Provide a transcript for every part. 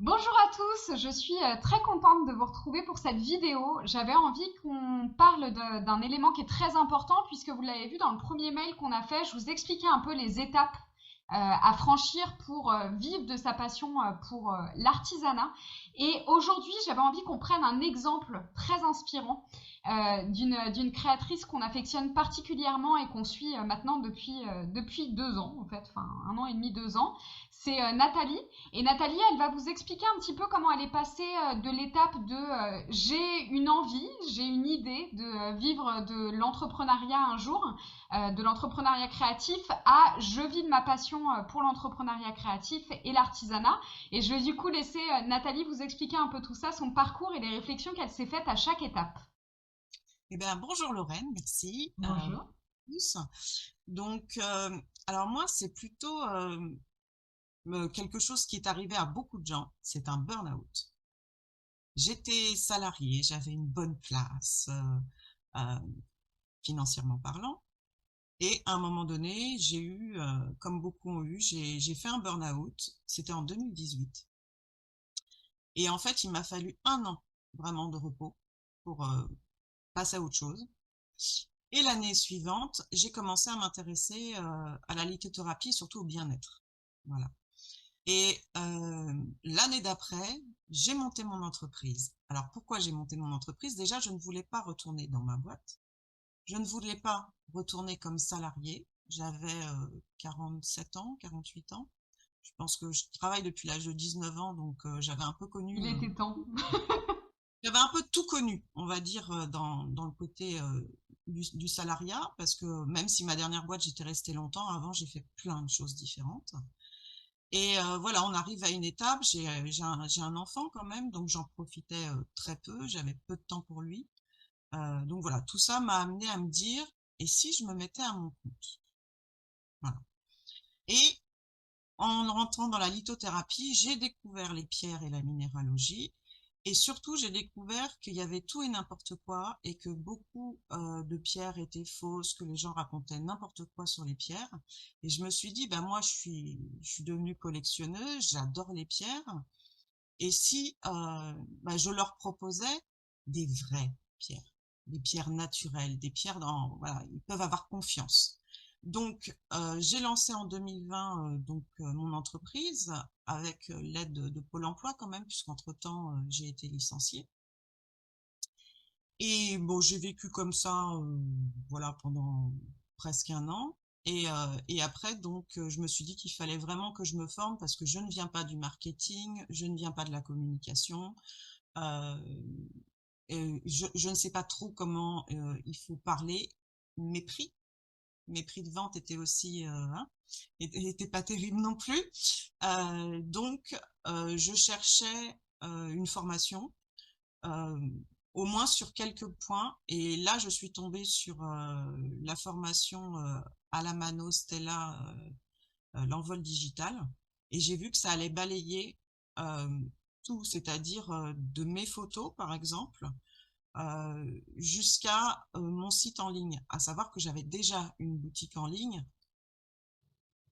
Bonjour à tous, je suis très contente de vous retrouver pour cette vidéo. J'avais envie qu'on parle d'un élément qui est très important puisque vous l'avez vu dans le premier mail qu'on a fait, je vous expliquais un peu les étapes à franchir pour vivre de sa passion pour l'artisanat. Et aujourd'hui, j'avais envie qu'on prenne un exemple très inspirant d'une créatrice qu'on affectionne particulièrement et qu'on suit maintenant depuis 2 ans, en fait, enfin 1 an et demi, 2 ans. C'est Nathalie. Et Nathalie, elle va vous expliquer un petit peu comment elle est passée de l'étape de j'ai une envie, j'ai une idée de vivre de l'entrepreneuriat un jour, de l'entrepreneuriat créatif, à je vis de ma passion pour l'entrepreneuriat créatif et l'artisanat. Et je vais du coup laisser Nathalie vous expliquer un peu tout ça, son parcours et les réflexions qu'elle s'est faites à chaque étape. Eh bien, bonjour Lorraine, merci. Bonjour. Tous. Donc, alors moi, c'est plutôt quelque chose qui est arrivé à beaucoup de gens. C'est un burn-out. J'étais salariée, j'avais une bonne place, euh, financièrement parlant. Et à un moment donné, j'ai eu, comme beaucoup ont eu, j'ai fait un burn-out. C'était en 2018. Et en fait, il m'a fallu un an vraiment de repos pour passer à autre chose. Et l'année suivante, j'ai commencé à m'intéresser à la lithothérapie, surtout au bien-être. Voilà. Et l'année d'après, j'ai monté mon entreprise. Alors pourquoi j'ai monté mon entreprise? Déjà, je ne voulais pas retourner dans ma boîte. Je ne voulais pas retourner comme salarié. J'avais 47 ans, 48 ans. Je pense que je travaille depuis l'âge de 19 ans, donc j'avais un peu connu Il était temps. j'avais un peu tout connu, on va dire, dans le côté du salariat, parce que même si ma dernière boîte, j'étais restée longtemps, avant, j'ai fait plein de choses différentes. Et voilà, on arrive à une étape, j'ai un enfant quand même, donc j'en profitais très peu, j'avais peu de temps pour lui. Donc voilà, tout ça m'a amené à me dire, et si je me mettais à mon compte? Voilà. Et en rentrant dans la lithothérapie, j'ai découvert les pierres et la minéralogie. Et surtout, j'ai découvert qu'il y avait tout et n'importe quoi et que beaucoup de pierres étaient fausses, que les gens racontaient n'importe quoi sur les pierres. Et je me suis dit, ben moi, je suis devenue collectionneuse, j'adore les pierres. Et si ben, je leur proposais des vraies pierres, des pierres naturelles, des pierres dans, voilà, ils peuvent avoir confiance. Donc, j'ai lancé en 2020 mon entreprise avec l'aide de Pôle Emploi quand même, puisqu'entre-temps, j'ai été licenciée. Et bon, j'ai vécu comme ça, voilà, pendant presque un an. Et après, donc, je me suis dit qu'il fallait vraiment que je me forme parce que je ne viens pas du marketing, je ne viens pas de la communication. Euh, je ne sais pas trop comment il faut parler. Mes prix, mes prix de vente étaient aussi, hein, étaient pas terribles non plus. Donc, je cherchais une formation euh, au moins sur quelques points. Et là, je suis tombée sur la formation à la Mano Stella, l'envol digital. Et j'ai vu que ça allait balayer euh, tout, c'est-à-dire de mes photos, par exemple, jusqu'à mon site en ligne. À savoir que j'avais déjà une boutique en ligne.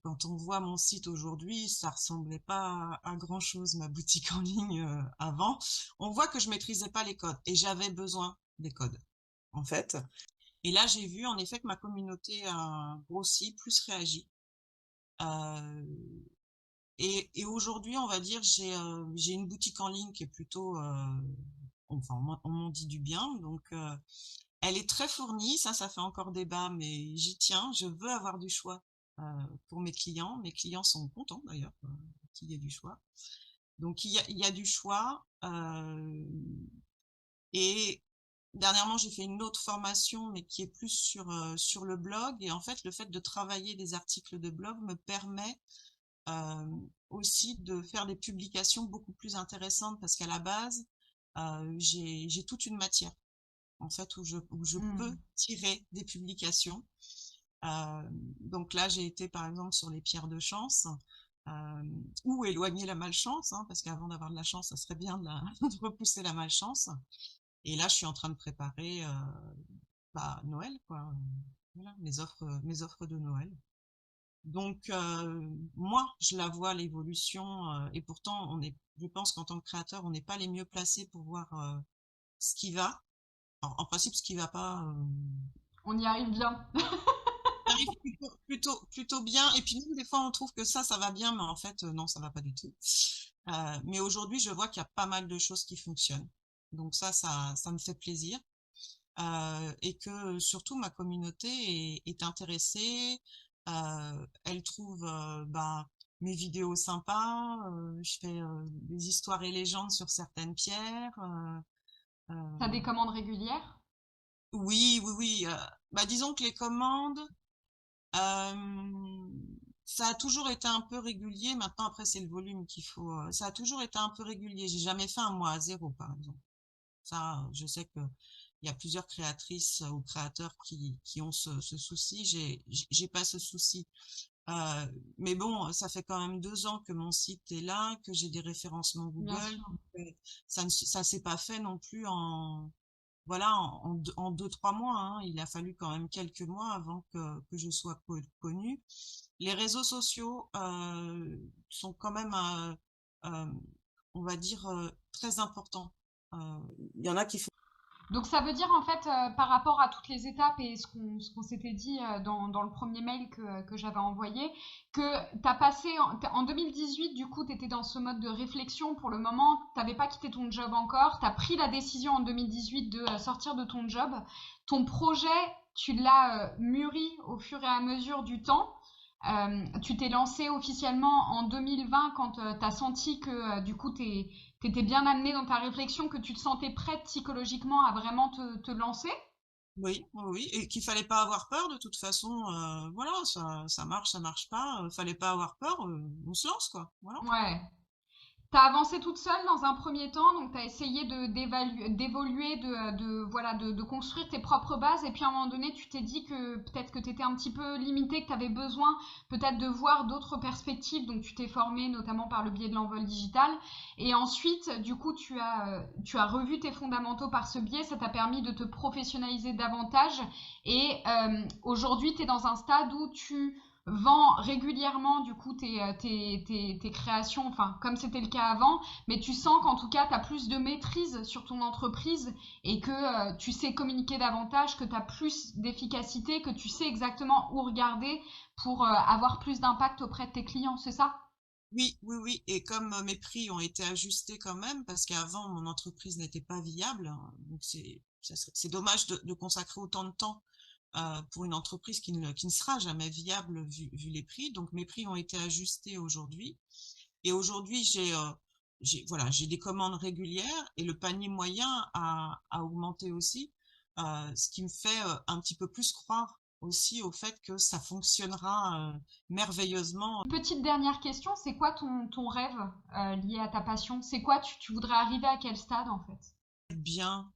Quand on voit mon site aujourd'hui, ça ressemblait pas à grand-chose, ma boutique en ligne avant. On voit que je maîtrisais pas les codes et j'avais besoin des codes, en fait. Et là, j'ai vu en effet que ma communauté a grossi, plus réagi. Euh, et aujourd'hui, on va dire, j'ai une boutique en ligne qui est plutôt, enfin, on m'en dit du bien, donc elle est très fournie. Ça fait encore débat, mais j'y tiens. Je veux avoir du choix pour mes clients. Mes clients sont contents d'ailleurs qu'il y ait du choix. Donc il y a du choix. Et dernièrement, j'ai fait une autre formation, mais qui est plus sur le blog. Et en fait, le fait de travailler des articles de blog me permet euh, aussi de faire des publications beaucoup plus intéressantes parce qu'à la base, j'ai toute une matière en fait où je peux Hmm. tirer des publications. Donc là, j'ai été par exemple sur les pierres de chance. euh, ou éloigner la malchance, hein, parce qu'avant d'avoir de la chance, ça serait bien de repousser la malchance. Et là, je suis en train de préparer bah, Noël, quoi. Voilà, mes offres de Noël. Donc, moi, je la vois l'évolution, et pourtant, je pense qu'en tant que créateur, on n'est pas les mieux placés pour voir ce qui va. En principe, ce qui va pas, On y arrive bien. on arrive plutôt bien. Et puis même des fois, on trouve que ça va bien, mais en fait, non, ça va pas du tout. Mais aujourd'hui, je vois qu'il y a pas mal de choses qui fonctionnent. Donc ça me fait plaisir. Et que surtout ma communauté est intéressée. Elle trouve mes vidéos sympas. Je fais des histoires et légendes sur certaines pierres. T'as Euh, des commandes régulières? oui, oui, oui. Disons que les commandes, euh, ça a toujours été un peu régulier. Maintenant, après, c'est le volume qu'il faut. Ça a toujours été un peu régulier. J'ai jamais fait un mois à zéro, par exemple. Ça, je sais que il y a plusieurs créatrices ou créateurs qui ont ce souci. J'ai pas ce souci. Euh, mais bon, ça fait quand même 2 ans que mon site est là, que j'ai des référencements Bien Google. sûr. Ça s'est pas fait non plus en 2, 3 mois, hein. Il a fallu quand même quelques mois avant que je sois connue. Les réseaux sociaux sont quand même, euh, on va dire, très importants. Euh, Il y en a qui font. Donc ça veut dire en fait par rapport à toutes les étapes et ce qu'on s'était dit dans le premier mail que j'avais envoyé, que tu as passé en 2018, du coup tu étais dans ce mode de réflexion pour le moment, tu n'avais pas quitté ton job encore, tu as pris la décision en 2018 de sortir de ton job, ton projet tu l'as mûri au fur et à mesure du temps. Tu t'es lancé officiellement en 2020 quand tu as senti que du coup t'étais bien amené dans ta réflexion, que tu te sentais prête psychologiquement à vraiment te lancer. Oui, oui, oui, et qu'il fallait pas avoir peur de toute façon. Voilà, ça marche pas. Fallait pas avoir peur. On se lance quoi. Voilà. Ouais. T'as avancé toute seule dans un premier temps, donc t'as essayé d'évoluer, voilà, de construire tes propres bases, et puis à un moment donné, tu t'es dit que peut-être que t'étais un petit peu limité, que t'avais besoin peut-être de voir d'autres perspectives, donc tu t'es formé notamment par le biais de l'envol digital, et ensuite, du coup, tu as revu tes fondamentaux par ce biais, ça t'a permis de te professionnaliser davantage, et aujourd'hui, t'es dans un stade où tu vends régulièrement du coup tes créations, enfin comme c'était le cas avant, mais tu sens qu'en tout cas tu as plus de maîtrise sur ton entreprise et que tu sais communiquer davantage, que tu as plus d'efficacité, que tu sais exactement où regarder pour avoir plus d'impact auprès de tes clients, c'est ça? Oui, oui, oui. Et comme mes prix ont été ajustés quand même, parce qu'avant mon entreprise n'était pas viable, hein, donc c'est dommage de consacrer autant de temps pour une entreprise qui ne sera jamais viable vu les prix. Donc mes prix ont été ajustés aujourd'hui. Et aujourd'hui, voilà, j'ai des commandes régulières et le panier moyen a augmenté aussi, ce qui me fait un petit peu plus croire aussi au fait que ça fonctionnera merveilleusement. Petite dernière question, c'est quoi ton rêve lié à ta passion? C'est quoi tu voudrais arriver à quel stade en fait? Bien,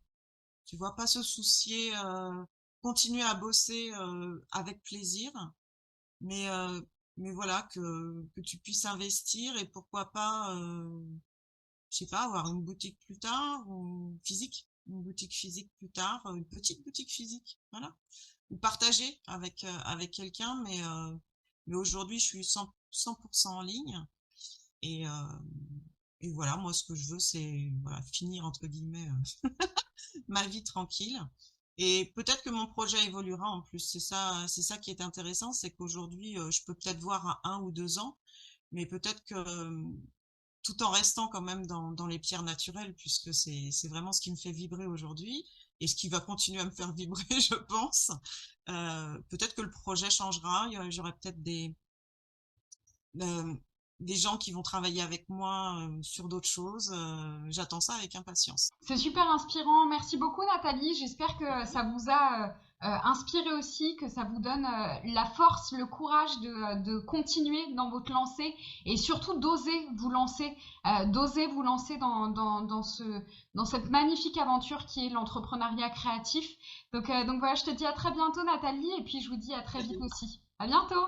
tu vois, pas se soucier, continuer à bosser avec plaisir, mais, euh, mais voilà, que tu puisses investir et pourquoi pas, je sais pas, avoir une boutique plus tard, ou physique, une boutique physique plus tard, une petite boutique physique, voilà. Ou partager avec quelqu'un, mais aujourd'hui, je suis 100% en ligne. Et, euh, et voilà, moi, ce que je veux, c'est voilà, finir, entre guillemets, ma vie tranquille. Et peut-être que mon projet évoluera en plus. C'est ça qui est intéressant, c'est qu'aujourd'hui, je peux peut-être voir à 1 ou 2 ans, mais peut-être que tout en restant quand même dans les pierres naturelles, puisque c'est vraiment ce qui me fait vibrer aujourd'hui et ce qui va continuer à me faire vibrer, je pense. Peut-être que le projet changera. J'aurai peut-être euh, des gens qui vont travailler avec moi sur d'autres choses. J'attends ça avec impatience. C'est super inspirant. Merci beaucoup, Nathalie. J'espère que ça vous a inspiré aussi, que ça vous donne la force, le courage de continuer dans votre lancée et surtout d'oser vous lancer dans cette magnifique aventure qui est l'entrepreneuriat créatif. Donc voilà, je te dis à très bientôt, Nathalie, et puis je vous dis à très vite aussi. À bientôt!